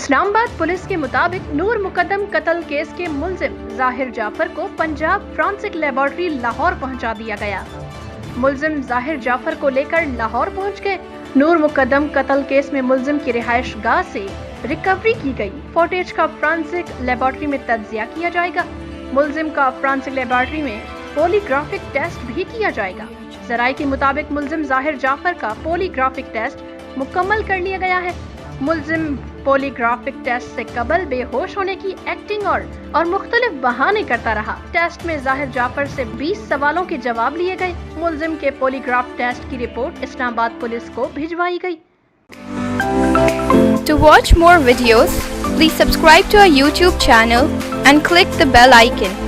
اسلام آباد پولیس کے مطابق نور مقدم قتل کیس کے ملزم ظاہر جعفر کو پنجاب فرانسک لیبارٹری لاہور پہنچا دیا گیا۔ ملزم ظاہر جعفر کو لے کر لاہور پہنچ گئے۔ نور مقدم قتل کیس میں ملزم کی رہائش گاہ سے ریکوری کی گئی فوٹیج کا فرانسک لیبارٹری میں تجزیہ کیا جائے گا۔ ملزم کا فرانسک لیبارٹری میں پولی گرافک ٹیسٹ بھی کیا جائے گا۔ ذرائع کے مطابق ملزم ظاہر جعفر کا پولی گرافک ٹیسٹ مکمل کر لیا گیا ہے۔ ملزم پولی گرافک ٹیسٹ سے قبل بے ہوش ہونے کی ایکٹنگ اور مختلف بہانے کرتا رہا۔ ٹیسٹ میں ظاہر جعفر سے 20 سوالوں کے جواب لیے گئے۔ ملزم کے پولی گراف ٹیسٹ کی رپورٹ اسلام آباد پولیس کو بھجوائی گئی۔ To watch more videos, please subscribe to our YouTube channel and click the bell icon.